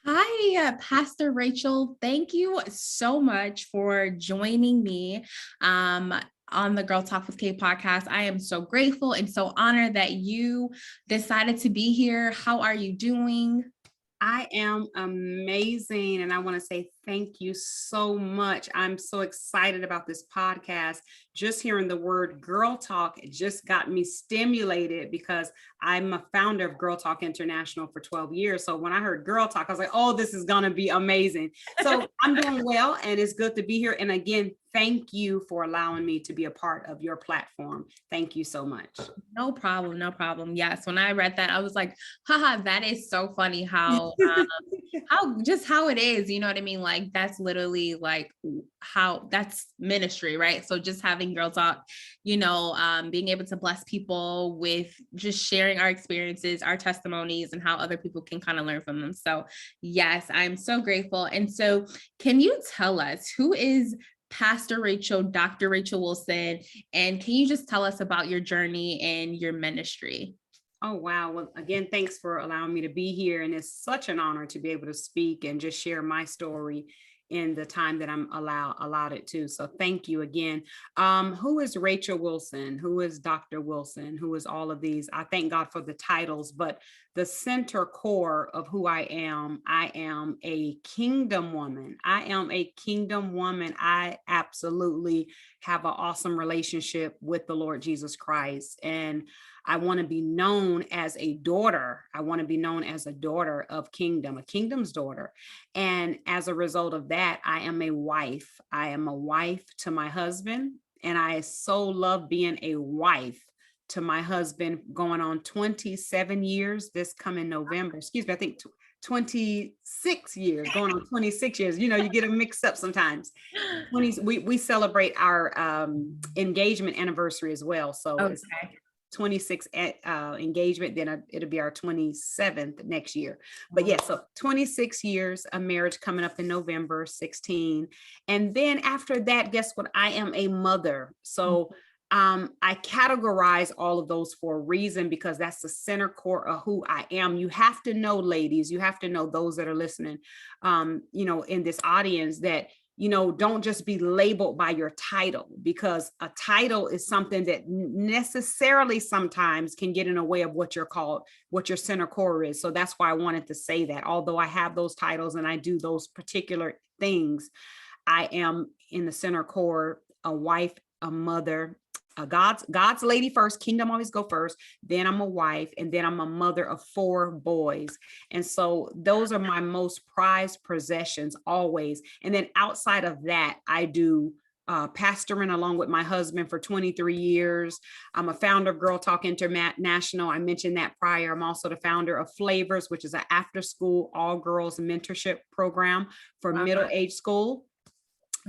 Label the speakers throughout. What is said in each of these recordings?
Speaker 1: Hi, Pastor Rachel. Thank you so much for joining me um, on the Girl Talk with K podcast. I am so grateful and so honored that you decided to be here. How are you doing?
Speaker 2: I am amazing. And I want to say thank you so much. I'm so excited about this podcast. Just hearing the word girl talk, it just got me stimulated because I'm a founder of Girl Talk International for 12 years. So when I heard girl talk, I was like, oh, this is going to be amazing. So I'm doing well and it's good to be here. And again, thank you for allowing me to be a part of your platform. Thank you so much.
Speaker 1: No problem, no problem. Yes, when I read that, I was like, haha, that is so funny how it is, you know what I mean? Like that's literally like how that's ministry, right? So just having girl talk, being able to bless people with just sharing our experiences, our testimonies, and how other people can kind of learn from them. So yes, I'm so grateful. And so can you tell us who is Pastor Rachel, Dr. Rachel Wilson, and can you just tell us about your journey and your ministry?
Speaker 2: Oh, wow. Well, again, thanks for allowing me to be here. And it's such an honor to be able to speak and just share my story in the time that I'm allowed it to. So thank you again. Who is Rachel Wilson? Who is Dr. Wilson? Who is all of these? I thank God for the titles, but the center core of who I am a kingdom woman. I am a kingdom woman. I absolutely have an awesome relationship with the Lord Jesus Christ. And I want to be known as a daughter. I want to be known as a daughter of kingdom, a kingdom's daughter. And as a result of that, I am a wife. I am a wife to my husband. And I so love being a wife to my husband, going on 27 years this coming November. Excuse me, I think 26 years, going on 26 years. You know, you get them mixed up sometimes. 20, we celebrate our engagement anniversary as well. So it's
Speaker 1: Okay.
Speaker 2: 26 engagement, then it'll be our 27th next year. But
Speaker 1: Wow.
Speaker 2: yeah, so 26 years of marriage coming up in November 16. And then after that, guess what? I am a mother. So I categorize all of those for a reason because that's the center core of who I am. You have to know, ladies, you have to know, those that are listening, in this audience, that don't just be labeled by your title, because a title is something that necessarily sometimes can get in the way of what you're called, what your center core is. So that's why I wanted to say that. Although I have those titles and I do those particular things, I am in the center core, a wife, a mother, a God's lady first. Kingdom always go first. Then I'm a wife, and then I'm a mother of 4 boys. And so those are my most prized possessions always. And then outside of that, I do pastoring along with my husband for 23 years. I'm a founder of Girl Talk International. I mentioned that prior. I'm also the founder of Flavors, which is an after school all girls mentorship program for
Speaker 1: Wow.
Speaker 2: middle age school.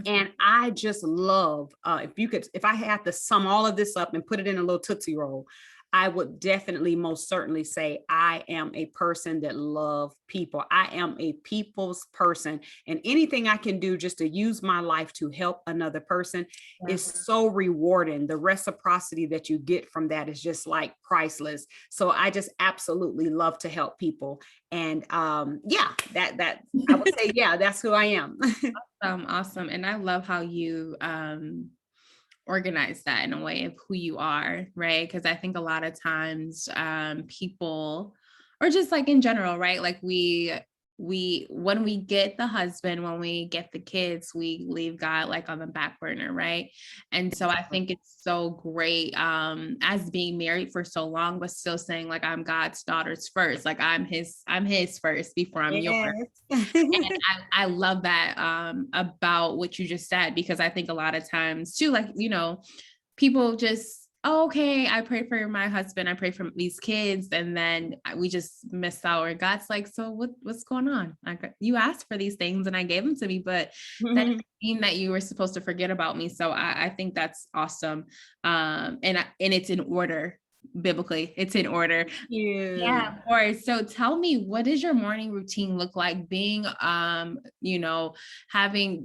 Speaker 2: And I just love, if I had to sum all of this up and put it in a little Tootsie Roll, I would definitely most certainly say I am a person that love people. I am a people's person, and anything I can do just to use my life to help another person is so rewarding. The reciprocity that you get from that is just like priceless. So I just absolutely love to help people. And that I would say, yeah, that's who I am.
Speaker 1: Awesome. And I love how you organize that in a way of who you are, right? Because I think a lot of times people, or just like in general, right? Like we when we get the husband, when we get the kids, we leave God like on the back burner, right? And so I think it's so great as being married for so long, but still saying like I'm God's daughter's first, like I'm his first before I'm yours.
Speaker 2: Yes.
Speaker 1: And I love that about what you just said, because I think a lot of times too, like, people just, oh, okay, I pray for my husband, I pray for these kids, and then we just miss out. Or God's like, so what's going on? You asked for these things and I gave them to me, but that doesn't mean that you were supposed to forget about me. So I think that's awesome. And it's in order. biblically. It's in order.
Speaker 2: You.
Speaker 1: Yeah, of course. So tell me, what does your morning routine look like being, having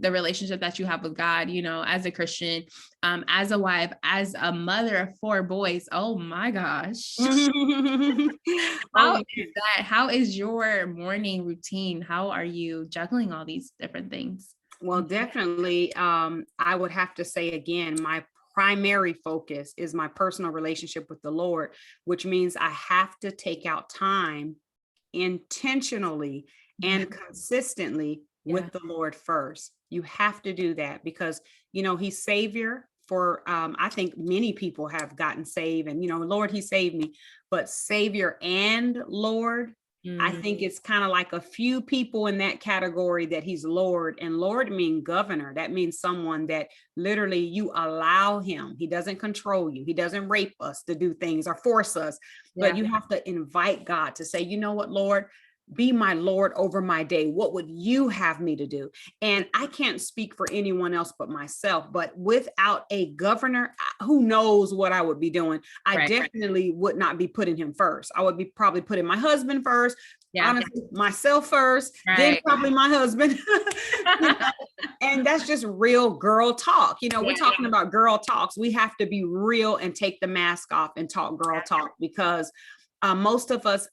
Speaker 1: the relationship that you have with God, as a Christian, as a wife, as a mother of 4 boys. Oh my gosh.
Speaker 2: Oh,
Speaker 1: How is
Speaker 2: yeah.
Speaker 1: that? How is your morning routine? How are you juggling all these different things?
Speaker 2: Well, definitely, I would have to say again, my primary focus is my personal relationship with the Lord, which means I have to take out time intentionally
Speaker 1: Yeah,
Speaker 2: and consistently
Speaker 1: yeah,
Speaker 2: with the Lord first. You have to do that because, He's Savior for, I think many people have gotten saved and, Lord, He saved me, but Savior and Lord, I
Speaker 1: mm,
Speaker 2: think it's kind of like a few people in that category that He's Lord, and Lord mean governor. That means someone that literally you allow Him. He doesn't control you. He doesn't rape us to do things or force us, but
Speaker 1: yeah,
Speaker 2: you have to invite God to say, you know what, Lord, be my Lord over my day. What would you have me to do? And I can't speak for anyone else but myself, but without a governor, who knows what I would be doing? I
Speaker 1: right,
Speaker 2: definitely would not be putting him first. I would be probably putting my husband first,
Speaker 1: yeah,
Speaker 2: honestly, myself first, then
Speaker 1: right.
Speaker 2: probably my husband. You know, and that's just real girl talk. We're
Speaker 1: Yeah,
Speaker 2: talking about girl talks. We have to be real and take the mask off and talk girl talk because most of us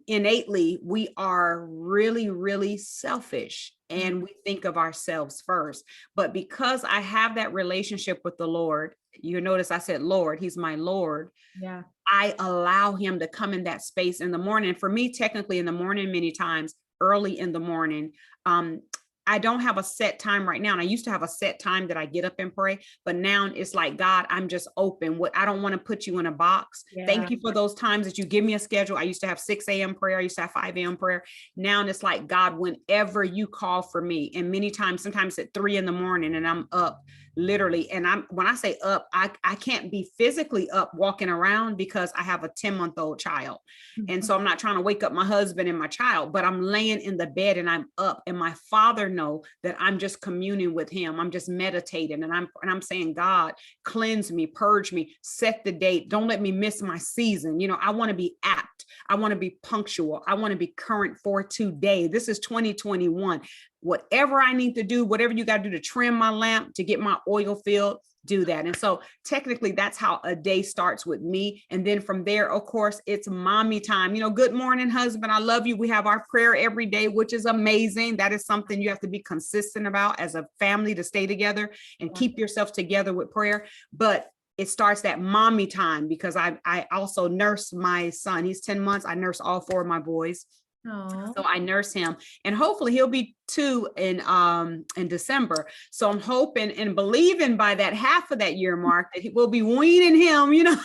Speaker 2: innately, we are really, really selfish
Speaker 1: mm,
Speaker 2: and we think of ourselves first. But because I have that relationship with the Lord, you notice I said, Lord, He's my Lord.
Speaker 1: yeah,
Speaker 2: I allow Him to come in that space in the morning. For me, technically in the morning, many times early in the morning, um, I don't have a set time right now. And I used to have a set time that I get up and pray, but now it's like, God, I'm just open. What I don't want to put you in a box.
Speaker 1: yeah,
Speaker 2: Thank you for those times that you give me a schedule. I used to have 6 a.m. prayer. I used to have 5 a.m. prayer. Now it's like, God, whenever you call for me, and many times, sometimes at 3 in the morning, and I'm up literally. And when I say up, I can't be physically up walking around because I have a 10-month-old child. And
Speaker 1: mhm,
Speaker 2: so I'm not trying to wake up my husband and my child, but I'm laying in the bed and I'm up, and my father know that I'm just communing with him. I'm just meditating, and I'm saying, God, cleanse me, purge me, set the date. Don't let me miss my season. I want to be apt. I want to be punctual. I want to be current for today. This is 2021. Whatever I need to do, whatever you got to do to trim my lamp, to get my oil filled, do that. And so technically that's how a day starts with me. And then from there, of course, it's mommy time. Good morning, husband. I love you. We have our prayer every day, which is amazing. That is something you have to be consistent about as a family, to stay together and
Speaker 1: yeah.
Speaker 2: keep yourself together with prayer. But it starts that mommy time because I also nurse my son. He's 10 months. I nurse all 4 of my boys.
Speaker 1: Oh,
Speaker 2: So I nurse him, and hopefully he'll be 2 in December. So I'm hoping and believing by that half of that year mark that he will be weaning him, so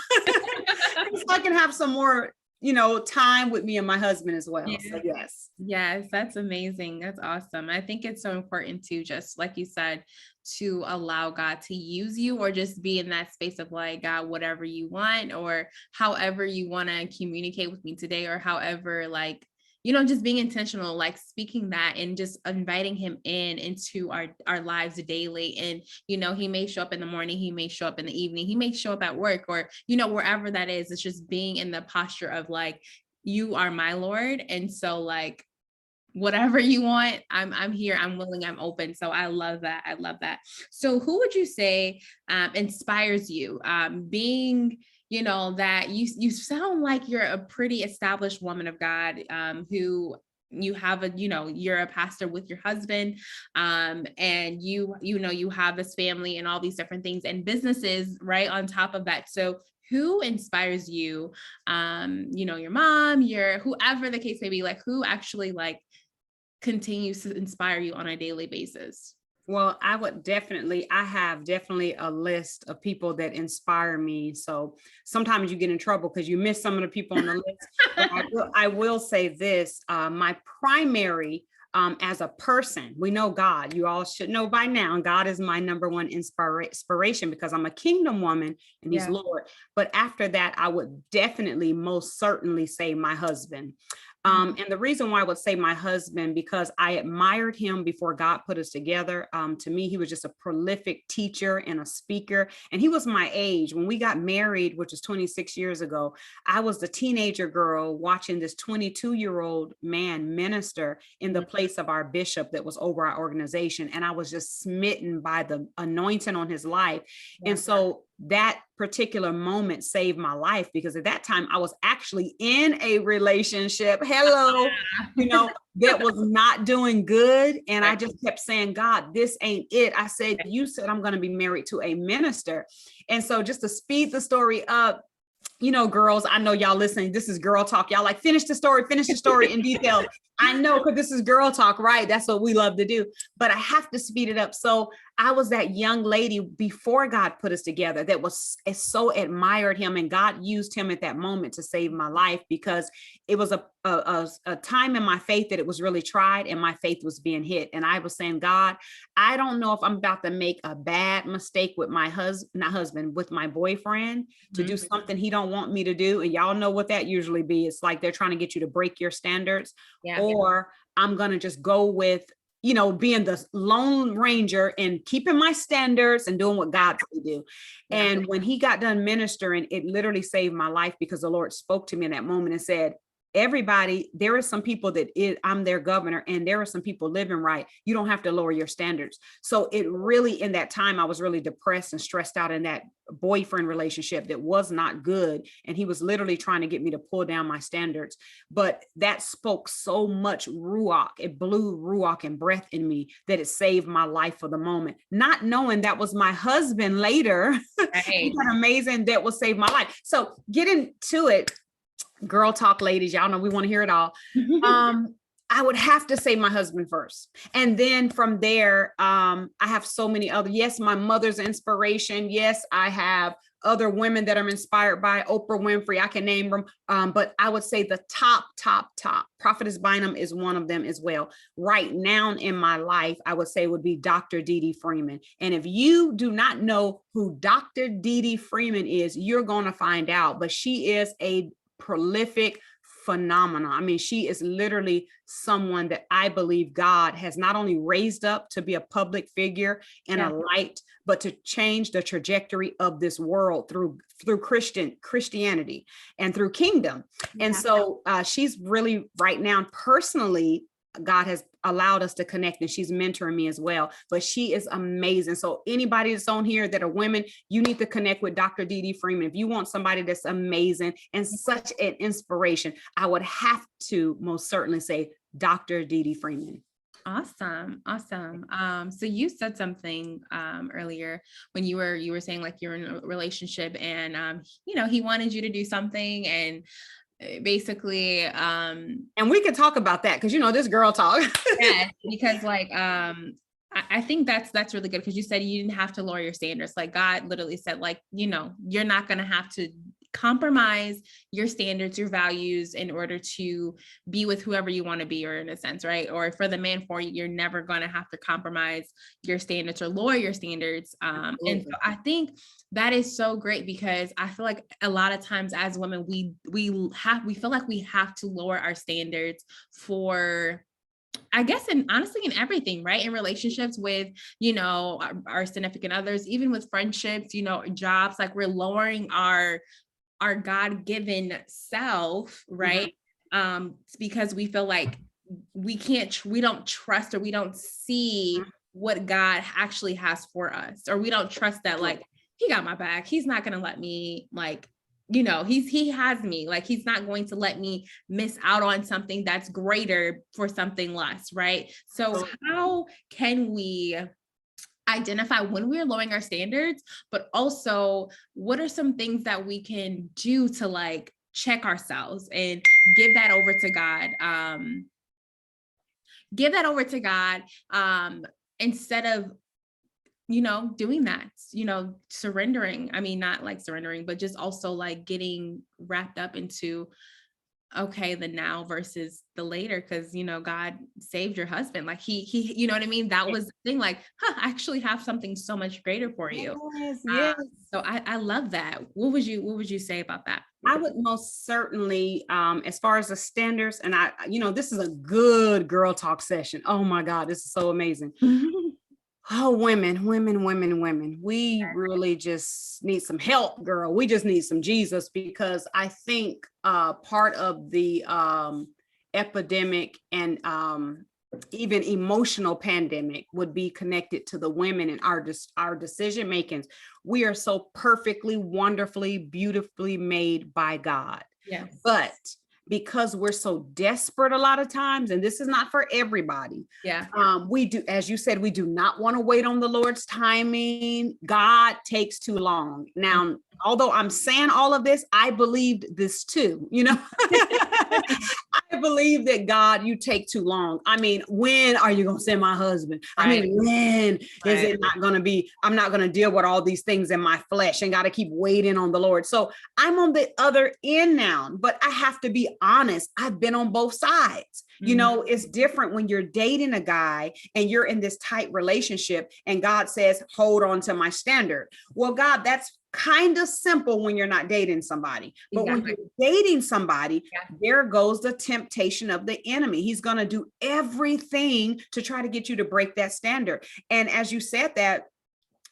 Speaker 2: I can have some more, time with me and my husband as well. So
Speaker 1: yeah.
Speaker 2: yes.
Speaker 1: Yes, that's amazing. That's awesome. I think it's so important to, just like you said, to allow God to use you, or just be in that space of like, God, whatever you want, or however you want to communicate with me today, or however, like, just being intentional, like speaking that and just inviting him into our lives daily. And, he may show up in the morning, he may show up in the evening, he may show up at work, or, wherever that is. It's just being in the posture of like, you are my Lord. And so like, whatever you want, I'm here, I'm willing, I'm open. So I love that. I love that. So who would you say inspires you? Being, that you sound like you're a pretty established woman of God, who you have you're a pastor with your husband, and you have this family and all these different things and businesses right on top of that. So who inspires you? Your mom, your whoever the case may be, like who actually like continues to inspire you on a daily basis?
Speaker 2: Well, I have definitely a list of people that inspire me. So sometimes you get in trouble because you miss some of the people on the list. But I will say this, my primary as a person. We know God. You all should know by now. God is my number one inspiration because I'm a kingdom woman and he's
Speaker 1: Yeah.
Speaker 2: Lord. But after that, I would definitely, most certainly say my husband. And the reason why I would say my husband, because I admired him before God put us together. To me, he was just a prolific teacher and a speaker. And he was my age. When we got married, which was 26 years ago, I was the teenager girl watching this 22-year-old man minister in the place of our bishop that was over our organization. And I was just smitten by the anointing on his life.
Speaker 1: Yeah.
Speaker 2: And so that particular moment saved my life, because at that time I was actually in a relationship, that was not doing good. And I just kept saying, God, this ain't it. I said, you said I'm going to be married to a minister. And so just to speed the story up, girls, I know y'all listening. This is girl talk. Y'all like, finish the story in detail. I know, because this is girl talk, right? That's what we love to do. But I have to speed it up. So I was that young lady before God put us together that was so admired him, and God used him at that moment to save my life, because it was a time in my faith that it was really tried and my faith was being hit. And I was saying, God, I don't know if I'm about to make a bad mistake with my with my boyfriend to do something he don't want me to do. And y'all know what that usually be. It's like they're trying to get you to break your standards, or I'm going to just go with, being the lone ranger and keeping my standards and doing what God told me to do. And when he got done ministering, it literally saved my life, because the Lord spoke to me in that moment and said, everybody, there are some people I'm their governor, and there are some people living right. You don't have to lower your standards. So it really, in that time, I was really depressed and stressed out in that boyfriend relationship that was not good. And he was literally trying to get me to pull down my standards. But that spoke so much ruach. It blew ruach and breath in me that it saved my life for the moment. Not knowing that was my husband later. Right. Amazing. That will save my life. So getting to it, girl talk, ladies, y'all know we want to hear it all. I would have to say my husband first. And then from there, I have so many other, yes, my mother's inspiration. Yes, I have other women that I'm inspired by, Oprah Winfrey, I can name them. But I would say the top, Prophetess Bynum is one of them as well. Right now in my life, I would say would be Dr. Dee Dee Freeman. And if you do not know who Dr. Dee Dee Freeman is, you're going to find out. But she is a prolific phenomenon. I mean, she is literally someone that I believe God has not only raised up to be a public figure and a light, but to change the trajectory of this world through Christianity and through kingdom. And so she's really right now, personally, God has allowed us to connect, and she's mentoring me as well. But she is amazing. So anybody that's on here that are women, you need to connect with Dr. Dee Dee Freeman. If you want somebody that's amazing and such an inspiration, I would have to most certainly say Dr. Dee Dee Freeman.
Speaker 1: Awesome. So you said something earlier when you were saying like you're in a relationship and he wanted you to do something, and basically
Speaker 2: and we can talk about that because this girl talk.
Speaker 1: Yeah, because like I think that's really good, because you said you didn't have to lower your standards. Like God literally said, like, you're not going to have to compromise your standards, your values in order to be with whoever you want to be, or in a sense, right? Or for the man for you, you're never going to have to compromise your standards or lower your standards. And so I think that is so great, because I feel like a lot of times as women, we feel like we have to lower our standards for, I guess, and honestly, in everything, right? In relationships with, our significant others, even with friendships, jobs, like we're lowering our God-given self, right? Because we feel like we don't trust, or we don't see what God actually has for us, or we don't trust that, like, he got my back. He's not going to let me, like, he has me, like, he's not going to let me miss out on something that's greater for something less, right? So how can we identify when we're lowering our standards, but also what are some things that we can do to like check ourselves and give that over to God? Instead of, doing that, surrendering. I mean, not like surrendering, but just also like getting wrapped up into okay, the now versus the later, because God saved your husband. Like he you know what I mean? That was the thing, like, I actually have something so much greater for you.
Speaker 2: Yes,
Speaker 1: Uh,
Speaker 2: yes.
Speaker 1: so I love that. What would you say about that?
Speaker 2: I would most certainly, as far as the standards, and this is a good girl talk session. Oh my God, this is so amazing. Oh, women. We really just need some help, girl. We just need some Jesus, because I think part of the epidemic and even emotional pandemic would be connected to the women and our decision makings. We are so perfectly, wonderfully, beautifully made by God.
Speaker 1: Yes.
Speaker 2: But because we're so desperate a lot of times, and this is not for everybody.
Speaker 1: Yeah.
Speaker 2: We do, as you said, we do not want to wait on the Lord's timing. God takes too long. Now, although I'm saying all of this, I believed this too, I believe that God, you take too long. I mean, when are you going to send my husband? I mean, when is it not going to be, I'm not going to deal with all these things in my flesh and got to keep waiting on the Lord. So I'm on the other end now, but I have to be honest. I've been on both sides. It's different when you're dating a guy and you're in this tight relationship and God says, hold on to my standard. Well, God, that's kind of simple when you're not dating somebody. But when you're dating somebody, there goes the temptation of the enemy. He's going to do everything to try to get you to break that standard. And as you said that,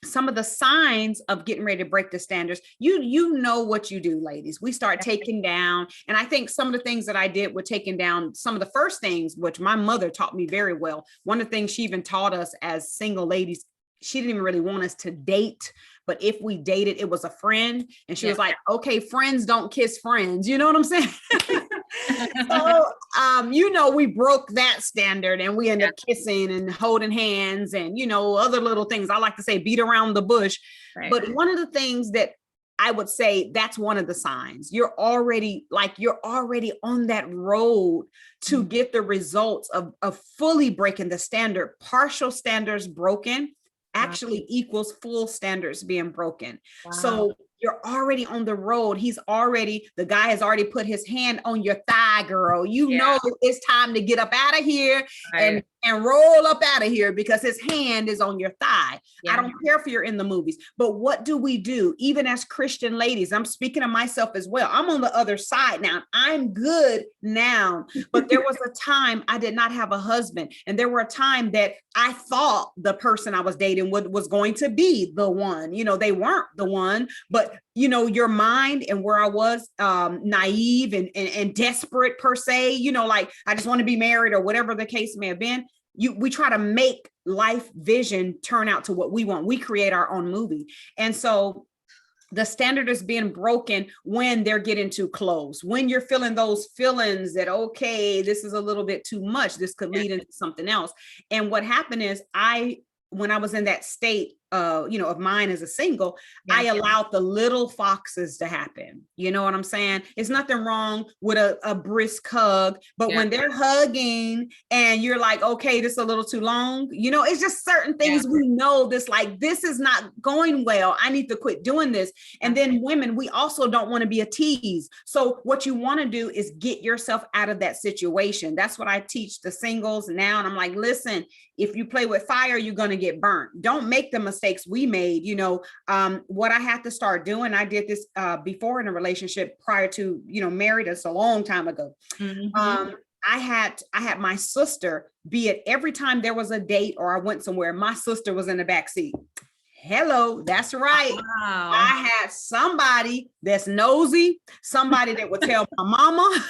Speaker 2: some of the signs of getting ready to break the standards, you know what you do, ladies. We start taking down. And I think some of the things that I did with taking down some of the first things, which my mother taught me very well. One of the things she even taught us as single ladies, she didn't even really want us to date, but if we dated, it was a friend. And she was like, okay, friends don't kiss friends. You know what I'm saying? So, we broke that standard and we end up kissing and holding hands and, other little things. I like to say beat around the bush. Right. But one of the things that I would say, that's one of the signs. You're already on that road to get the results of fully breaking the standard. Partial standards broken actually equals full standards being broken. Wow. So you're already on the road. The guy has already put his hand on your thigh, girl. Know it's time to get up out of here and roll up out of here because his hand is on your thigh. I don't care if you're in the movies, but what do we do? Even as Christian ladies, I'm speaking of myself as well. I'm on the other side now. I'm good now, but there was a time I did not have a husband. And there were a time that I thought the person I was dating was going to be the one. They weren't the one, but your mind and where I was naive and desperate per se, like I just want to be married or whatever the case may have been. We try to make life vision turn out to what we want. We create our own movie. And so the standard is being broken when they're getting too close, when you're feeling those feelings that, okay, this is a little bit too much. This could lead into something else. And what happened is when I was in that state, of mine as a single, I allowed the little foxes to happen. You know what I'm saying? It's nothing wrong with a brisk hug, but when they're hugging and you're like, okay, this is a little too long, it's just certain things we know this is not going well. I need to quit doing this. And then women, we also don't want to be a tease. So what you want to do is get yourself out of that situation. That's what I teach the singles now. And I'm like, listen, if you play with fire, you're going to get burnt. Don't make the mistakes we made. What I had to start doing, I did this before in a relationship prior to, married us a long time ago. Mm-hmm. I had my sister be it every time there was a date or I went somewhere, my sister was in the back seat. Hello, that's right. Wow. I had somebody that's nosy, somebody that would tell my mama.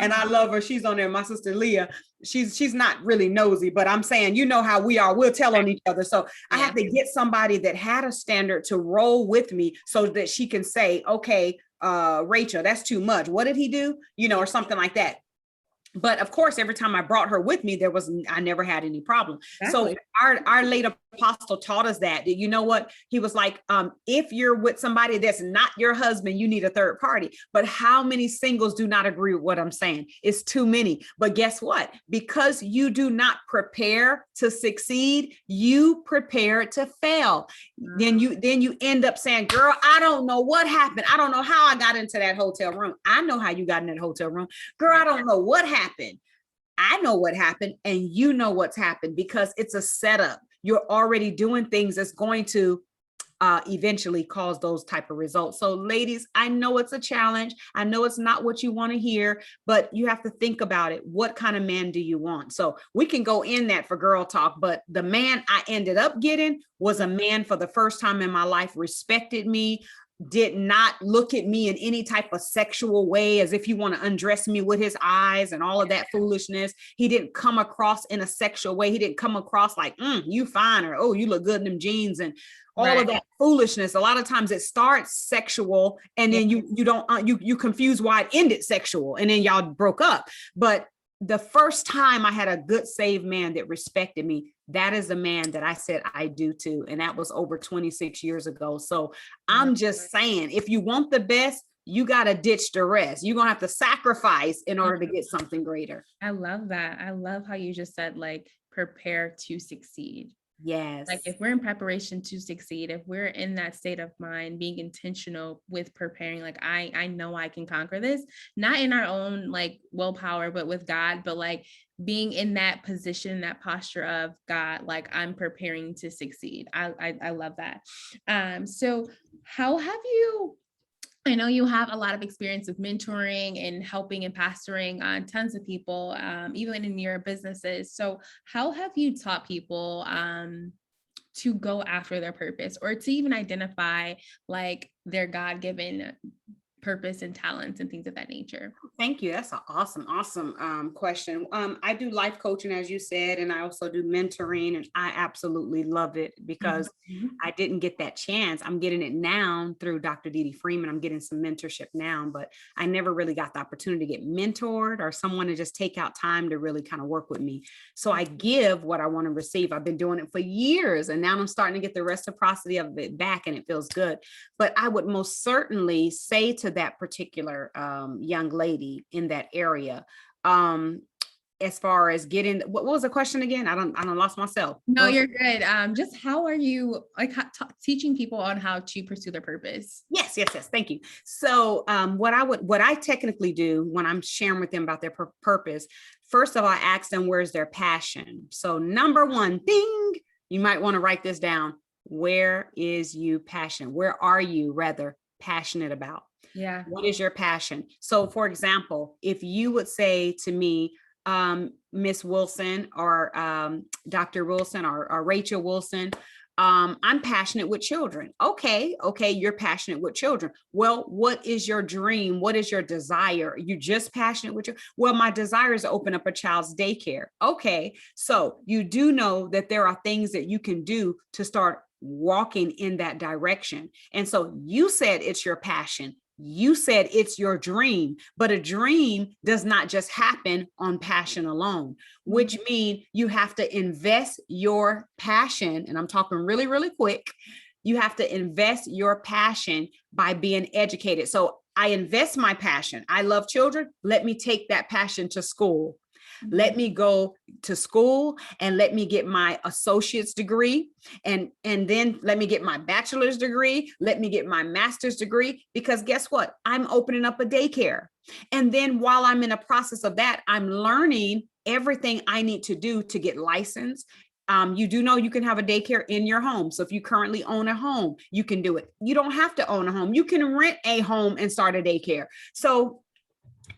Speaker 2: And I love her. She's on there. My sister Leah, she's not really nosy, but I'm saying, how we are. We'll tell on each other. So I have to get somebody that had a standard to roll with me so that she can say, okay, Rachel, that's too much. What did he do? Or something like that. But of course, every time I brought her with me, I never had any problem. Exactly. So our later apostle taught us that. You know what? He was like, if you're with somebody that's not your husband, you need a third party. But how many singles do not agree with what I'm saying? It's too many. But guess what? Because you do not prepare to succeed, you prepare to fail. Then you end up saying, girl, I don't know what happened. I don't know how I got into that hotel room. I know how you got in that hotel room. Girl, I don't know what happened. I know what happened, and you know what's happened, because it's a setup. You're already doing things that's going to eventually cause those type of results. So ladies, I know it's a challenge. I know it's not what you want to hear, but you have to think about it. What kind of man do you want? So we can go in that for girl talk, but the man I ended up getting was a man for the first time in my life, respected me, did not look at me in any type of sexual way, as if you want to undress me with his eyes and all of that foolishness. He didn't come across in a sexual way. He didn't come across like, you fine, or, oh, you look good in them jeans, and all of that foolishness. A lot of times it starts sexual, and then you confuse why it ended sexual, and then y'all broke up. But the first time I had a good saved man that respected me, that is a man that I said I do to. And that was over 26 years ago. So I'm just saying, if you want the best, you got to ditch the rest. You're going to have to sacrifice in order to get something greater.
Speaker 1: I love that. I love how you just said, like, prepare to succeed.
Speaker 2: Yes.
Speaker 1: Like, if we're in preparation to succeed, if we're in that state of mind, being intentional with preparing, like, I know I can conquer this, not in our own like willpower, but with God, but like being in that position, that posture of God, like, I'm preparing to succeed. I love that. So how have you, I know you have a lot of experience with mentoring and helping and pastoring on tons of people, even in your businesses. So how have you taught people to go after their purpose, or to even identify like their God-given purpose and talents and things of that nature?
Speaker 2: Thank you. That's an awesome question. I do life coaching, as you said, and I also do mentoring, and I absolutely love it because I didn't get that chance. I'm getting it now through Dr. Dee Dee Freeman. I'm getting some mentorship now, but I never really got the opportunity to get mentored or someone to just take out time to really kind of work with me. So I give what I want to receive. I've been doing it for years, and now I'm starting to get the reciprocity of it back, and it feels good. But I would most certainly say to that particular young lady in that area, as far as getting, what was the question again? I don't lost myself.
Speaker 1: No, you're good. Just how are you like teaching people on how to pursue their purpose?
Speaker 2: Yes. Thank you. So what I technically do when I'm sharing with them about their purpose, first of all, I ask them, where's their passion? So number one thing, you might want to write this down. Where is you passionate? Where are you rather passionate about?
Speaker 1: Yeah.
Speaker 2: What is your passion? So for example, if you would say to me, Miss Wilson, or Dr. Wilson, or Rachel Wilson, I'm passionate with children. Okay, you're passionate with children. Well, what is your dream? What is your desire? You're just passionate with children? Well, my desire is to open up a child's daycare. Okay, so you do know that there are things that you can do to start walking in that direction. And so you said it's your passion. You said it's your dream, but a dream does not just happen on passion alone, which means you have to invest your passion. And I'm talking really, really quick. You have to invest your passion by being educated. So I invest my passion. I love children. Let me take that passion to school. Let me go to school and let me get my associate's degree, and then let me get my bachelor's degree. Let me get my master's degree, because guess what? I'm opening up a daycare. And then while I'm in the process of that, I'm learning everything I need to do to get licensed. You do know you can have a daycare in your home. So if you currently own a home, you can do it. You don't have to own a home. You can rent a home and start a daycare. So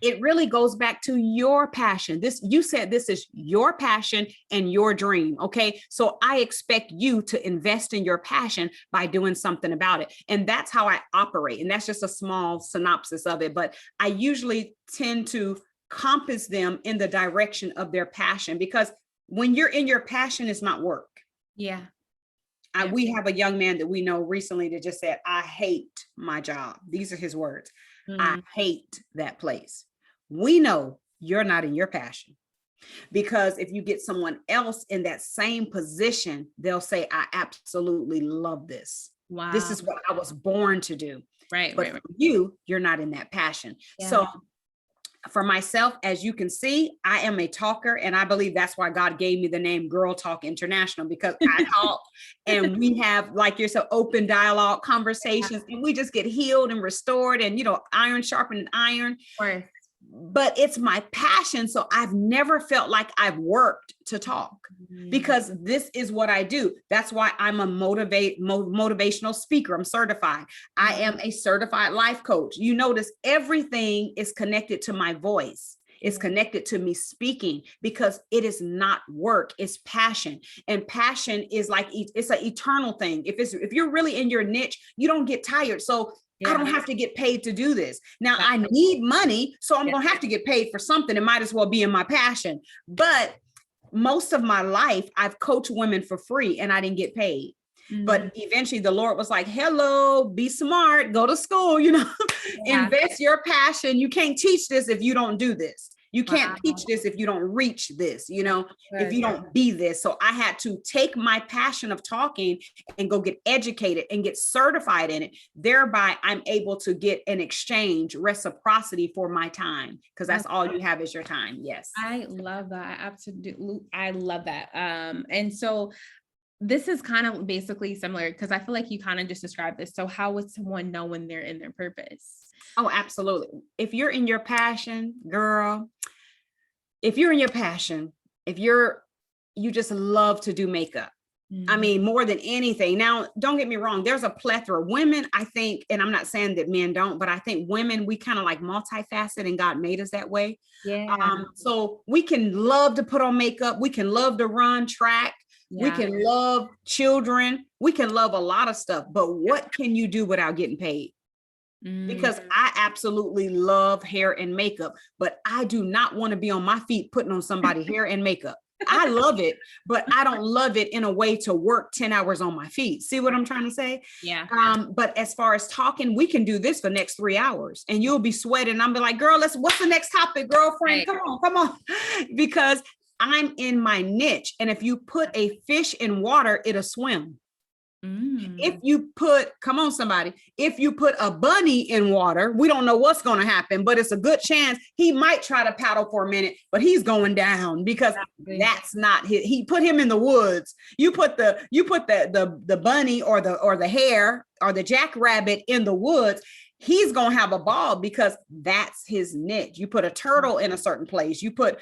Speaker 2: it really goes back to your passion. You said this is your passion and your dream. Okay. So I expect you to invest in your passion by doing something about it. And that's how I operate. And that's just a small synopsis of it. But I usually tend to compass them in the direction of their passion, because when you're in your passion, it's not work.
Speaker 1: Yeah.
Speaker 2: We have a young man that we know recently that just said, I hate my job. These are his words. I hate that place. We know you're not in your passion. Because if you get someone else in that same position, they'll say, I absolutely love this. This
Speaker 1: Wow.
Speaker 2: is what I was born to do.
Speaker 1: Right,
Speaker 2: But
Speaker 1: right,
Speaker 2: for
Speaker 1: right.
Speaker 2: you, you're not in that passion.
Speaker 1: Yeah.
Speaker 2: So for myself, as you can see, I am a talker. And I believe that's why God gave me the name Girl Talk International, because I talk and we have, like yourself, open dialogue conversations, and we just get healed and restored, and, iron sharpened iron.
Speaker 1: Of course.
Speaker 2: But it's my passion. So I've never felt like I've worked to talk, because this is what I do. That's why I'm a motivational speaker. I'm certified. I am a certified life coach. You notice everything is connected to my voice. It's connected to me speaking, because it is not work, it's passion. And passion is like, it's an eternal thing. If you're really in your niche, you don't get tired. So I don't have to get paid to do this. Now I need money, so I'm going to have to get paid for something. It might as well be in my passion. But most of my life, I've coached women for free and I didn't get paid. But eventually the Lord was like, hello, be smart, go to school, invest your passion. You can't teach this if you don't do this. You can't teach this if you don't reach this, if you don't be this. So I had to take my passion of talking and go get educated and get certified in it. Thereby, I'm able to get an exchange, reciprocity for my time, because that's all you have is your time. Yes.
Speaker 1: I love that. I love that. And so this is kind of basically similar, because I feel like you kind of just described this. So how would someone know when they're in their purpose?
Speaker 2: Oh, absolutely. If you're in your passion, girl, if you're in your passion, if you just love to do makeup, I mean, more than anything. Now, don't get me wrong. There's a plethora of women, I think, and I'm not saying that men don't, but I think women, we kind of like multifaceted, and God made us that way.
Speaker 1: Yeah.
Speaker 2: So we can love to put on makeup. We can love to run track. We can love children. We can love a lot of stuff, but what can you do without getting paid? Because I absolutely love hair and makeup, but I do not want to be on my feet putting on somebody's hair and makeup. I love it, but I don't love it in a way to work 10 hours on my feet. See what I'm trying to say?
Speaker 1: Yeah.
Speaker 2: But as far as talking, we can do this for the next 3 hours and you'll be sweating. I'm be like, girl, what's the next topic, girlfriend? Come on. Because I'm in my niche. And if you put a fish in water, it'll swim. If you put a bunny in water, we don't know what's going to happen, but it's a good chance he might try to paddle for a minute, but he's going down, because that's not his. He put him in the woods. You put the bunny or the hare or the jackrabbit in the woods, he's going to have a ball, because that's his niche. You put a turtle in a certain place, you put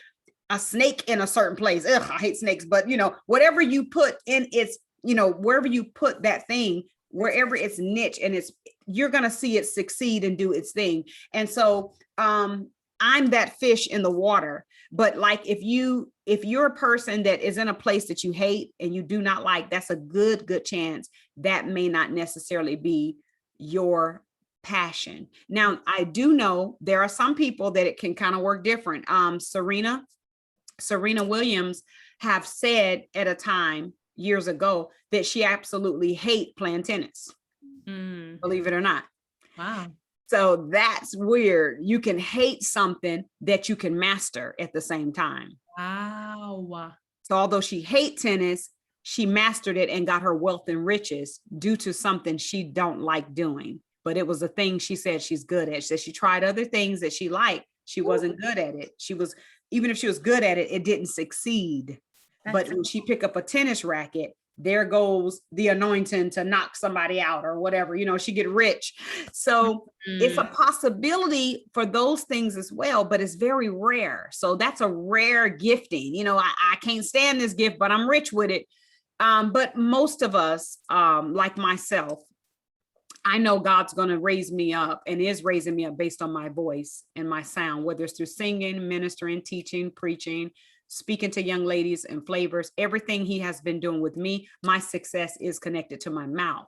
Speaker 2: a snake in a certain place. Ugh, I hate snakes, but whatever you put in its, wherever you put that thing, wherever it's niche, and you're going to see it succeed and do its thing. And so I'm that fish in the water. But like, if you're a person that is in a place that you hate and you do not like, that's a good chance that may not necessarily be your passion. Now, I do know there are some people that it can kind of work different. Serena Williams have said at a time years ago that she absolutely hate playing tennis. Believe it or not.
Speaker 1: Wow.
Speaker 2: So that's weird. You can hate something that you can master at the same time.
Speaker 1: Wow.
Speaker 2: So although she hates tennis, she mastered it and got her wealth and riches due to something she don't like doing. But it was a thing she said she's good at. She said she tried other things that she liked. She wasn't good at it. Even if she was good at it, it didn't succeed. But when she picked up a tennis racket, there goes the anointing to knock somebody out or whatever, she get rich. So it's a possibility for those things as well, but it's very rare. So that's a rare gifting. I can't stand this gift, but I'm rich with it. But most of us, like myself, I know God's going to raise me up and is raising me up based on my voice and my sound, whether it's through singing, ministering, teaching, preaching, speaking to young ladies and flavors, everything he has been doing with me, my success is connected to my mouth.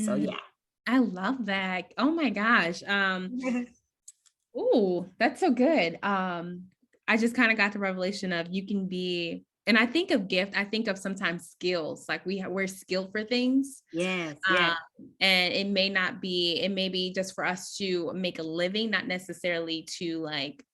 Speaker 2: So yeah.
Speaker 1: I love that. Oh my gosh. Oh, that's so good. I just kind of got the revelation of you can be, and I think of gift, I think of sometimes skills, like we're skilled for things.
Speaker 2: Yes.
Speaker 1: And it may be just for us to make a living, not necessarily to like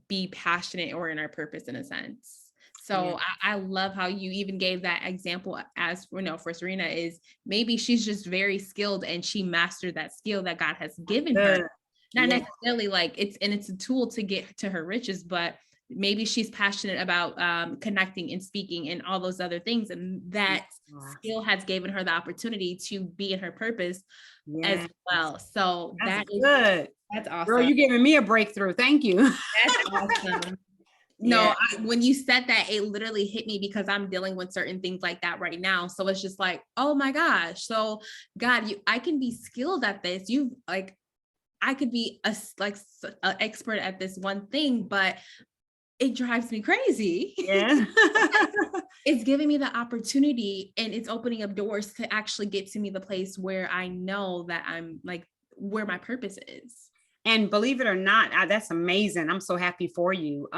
Speaker 1: be passionate or in our purpose in a sense.
Speaker 2: Yeah.
Speaker 1: So I love how you even gave that example as, for Serena is maybe she's just very skilled and she mastered that skill that God has given her.
Speaker 2: Good.
Speaker 1: Not
Speaker 2: Yeah.
Speaker 1: necessarily like it's a tool to get to her riches, but maybe she's passionate about connecting and speaking and all those other things. And that skill has given her the opportunity to be in her purpose as
Speaker 2: Yeah.
Speaker 1: well. So
Speaker 2: That's good.
Speaker 1: that's
Speaker 2: Girl,
Speaker 1: awesome.
Speaker 2: you giving me a breakthrough. Thank you.
Speaker 1: That's awesome.
Speaker 2: Yeah.
Speaker 1: No, when you said that, it literally hit me because I'm dealing with certain things like that right now. So it's just like, oh my gosh. So God, I can be skilled at this. I could be a expert at this one thing, but it drives me crazy.
Speaker 2: Yeah.
Speaker 1: It's giving me the opportunity and it's opening up doors to actually get to me the place where I know that I'm like where my purpose is.
Speaker 2: And believe it or not, that's amazing. I'm so happy for you.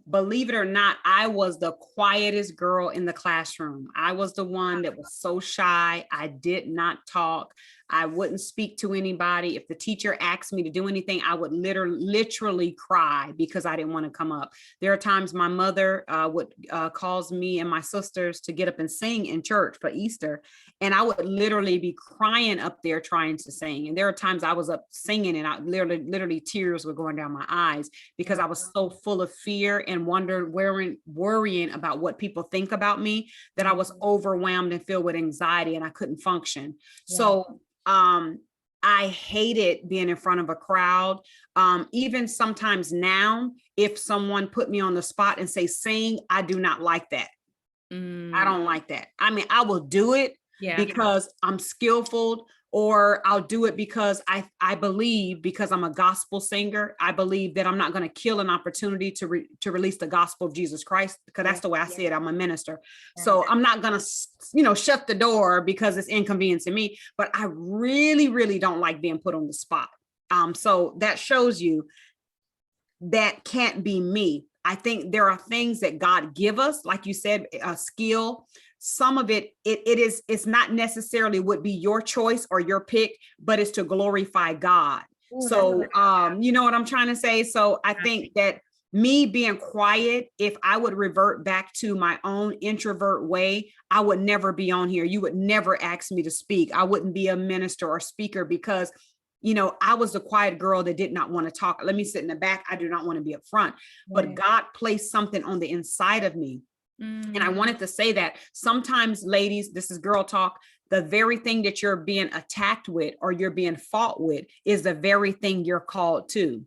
Speaker 2: Believe it or not, I was the quietest girl in the classroom. I was the one that was so shy. I did not talk. I wouldn't speak to anybody. If the teacher asked me to do anything, I would literally cry because I didn't want to come up. There are times my mother would cause me and my sisters to get up and sing in church for Easter. And I would literally be crying up there trying to sing. And there are times I was up singing and I literally tears were going down my eyes because I was so full of fear and worrying about what people think about me that I was overwhelmed and filled with anxiety and I couldn't function. So I hated being in front of a crowd. Even sometimes now, if someone put me on the spot and say, sing, I do not like that. I don't like that. I mean, I will do it because I'm skillful, or I'll do it because I believe, because I'm a gospel singer, I believe that I'm not going to kill an opportunity to release the gospel of Jesus Christ, because that's the way I see it. I'm a minister. So I'm not going to, shut the door because it's inconveniencing me, but I really, really don't like being put on the spot. So that shows you that can't be me. I think there are things that God give us, like you said, a skill. Some of it's not necessarily would be your choice or your pick, but it's to glorify God. Ooh, so, you know what I'm trying to say? So I think that me being quiet, if I would revert back to my own introvert way, I would never be on here. You would never ask me to speak. I wouldn't be a minister or speaker because I was the quiet girl that did not want to talk. Let me sit in the back. I do not want to be up front. But God placed something on the inside of me. And I wanted to say that sometimes, ladies, this is girl talk, the very thing that you're being attacked with or you're being fought with is the very thing you're called to.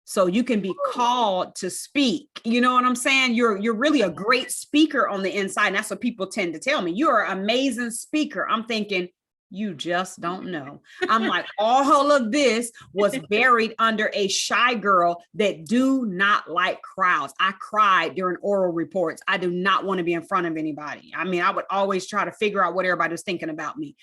Speaker 2: So you can be called to speak. You know what I'm saying? You're really a great speaker on the inside. And that's what people tend to tell me. You're an amazing speaker. I'm thinking, you just don't know. I'm like, all of this was buried under a shy girl that do not like crowds. I cried during oral reports. I do not want to be in front of anybody. I mean, I would always try to figure out what everybody was thinking about me.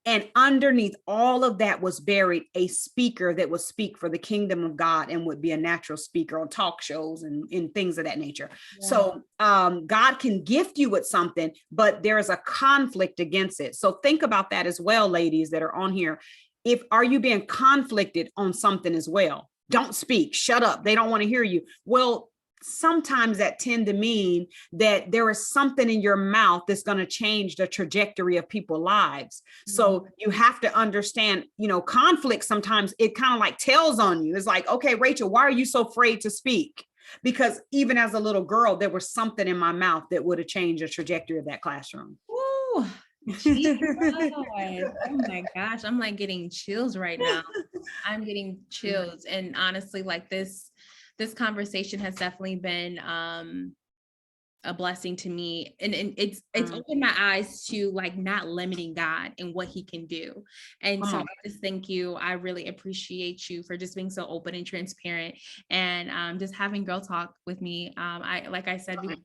Speaker 2: And underneath all of that was buried a speaker that would speak for the kingdom of God and would be a natural speaker on talk shows and things of that nature. Yeah. So God can gift you with something, but there is a conflict against it. So think about that as well, ladies that are on here. Are you being conflicted on something as well? Don't speak, shut up. They don't want to hear you. Well, sometimes that tend to mean that there is something in your mouth that's going to change the trajectory of people's lives. So you have to understand, conflict sometimes it kind of like tells on you. It's like, okay, Rachel, why are you so afraid to speak? Because even as a little girl, there was something in my mouth that would have changed the trajectory of that classroom.
Speaker 1: Ooh, oh my gosh, I'm like getting chills right now. I'm getting chills. And honestly, like this conversation has definitely been a blessing to me, and it's opened my eyes to like not limiting God and what he can do. And so I just thank you. I really appreciate you for just being so open and transparent and just having girl talk with me. Like I said before,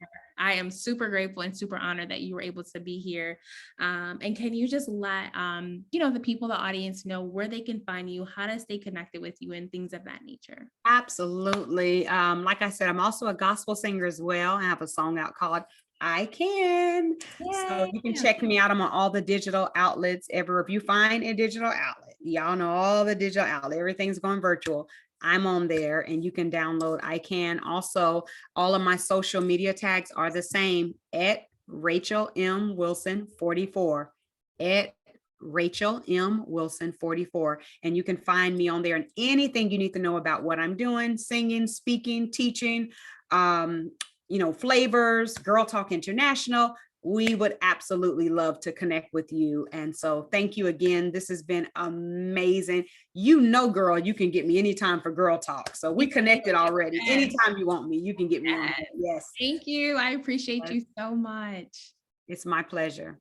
Speaker 1: I am super grateful and super honored that you were able to be here. And can you just let the people, the audience know where they can find you, how to stay connected with you and things of that nature?
Speaker 2: Absolutely. Like I said, I'm also a gospel singer as well. I have a song out called I Can. Yay. So you can check me out. I'm on all the digital outlets everywhere. If you find a digital outlet, y'all know all the digital outlets, everything's going virtual. I'm on there, and you can download. I can also, all of my social media tags are the same, at Rachel M. Wilson 44, at Rachel M. Wilson 44. And you can find me on there, and anything you need to know about what I'm doing, singing, speaking, teaching, flavors, Girl Talk International. We would absolutely love to connect with you. And so thank you again. This has been amazing. Girl, you can get me anytime for Girl Talk. So we connected already.
Speaker 1: Yes.
Speaker 2: Anytime you want me, you can get me on.
Speaker 1: Yes.
Speaker 2: Yes.
Speaker 1: Thank you. I appreciate
Speaker 2: Yes.
Speaker 1: you so much.
Speaker 2: It's my pleasure.